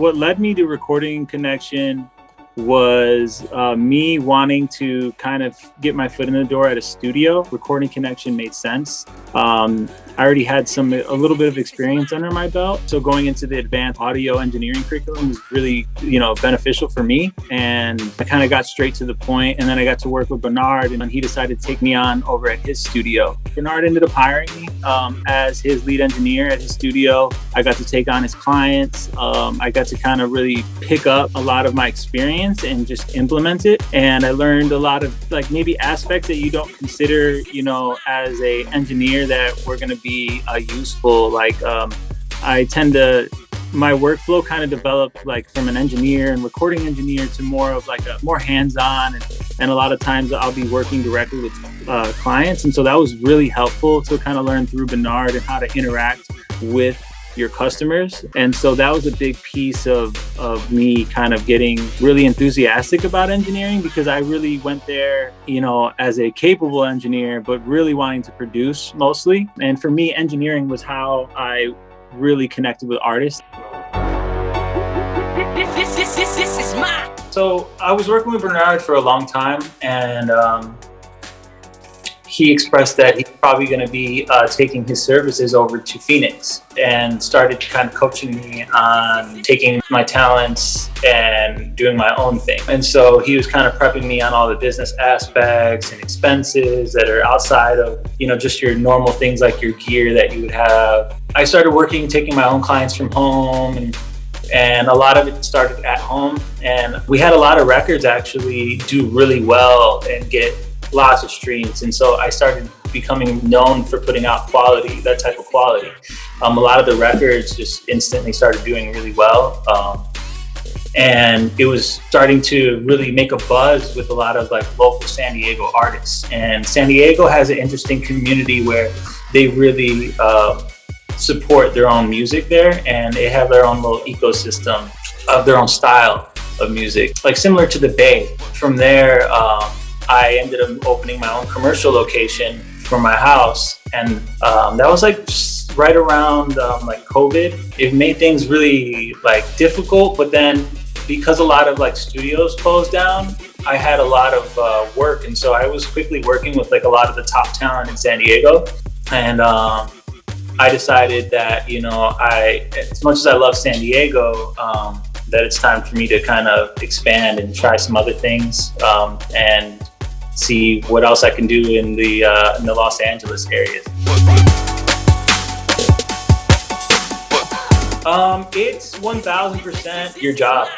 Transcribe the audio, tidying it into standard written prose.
what led me to Recording Connection was me wanting to kind of get my foot in the door at a studio. Recording Connection made sense. I already had a little bit of experience under my belt. So going into the advanced audio engineering curriculum was really, beneficial for me. And I kind of got straight to the point. And then I got to work with Bernard, and he decided to take me on over at his studio. Bernard ended up hiring me as his lead engineer at his studio. I got to take on his clients. I got to kind of really pick up a lot of my experience and just implement it. And I learned a lot of maybe aspects that you don't consider, as a engineer that were going to be useful. My workflow kind of developed from an engineer and recording engineer to more of a more hands-on, and a lot of times I'll be working directly with clients. And so that was really helpful to kind of learn through Bernard and how to interact with your customers. And so that was a big piece of me kind of getting really enthusiastic about engineering, because I really went there, as a capable engineer, but really wanting to produce mostly. And for me, engineering was how I really connected with artists. This is mine. So I was working with Bernard for a long time, and he expressed that he's probably going to be taking his services over to Phoenix, and started kind of coaching me on taking my talents and doing my own thing. And so he was kind of prepping me on all the business aspects and expenses that are outside of, just your normal things like your gear that you would have. I started taking my own clients from home, and a lot of it started at home. And we had a lot of records actually do really well and get lots of streams. And so I started becoming known for putting out quality, that type of quality. A lot of the records just instantly started doing really well. And it was starting to really make a buzz with a lot of local San Diego artists. And San Diego has an interesting community where they really support their own music there, and they have their own little ecosystem of their own style of music, similar to the Bay. From there, I ended up opening my own commercial location for my house, and that was right around COVID. It made things really difficult, but then because a lot of studios closed down, I had a lot of work, and so I was quickly working with a lot of the top talent in San Diego. And I decided that as much as I love San Diego, that it's time for me to kind of expand and try some other things, and see what else I can do in the Los Angeles area. It's 1000% your job.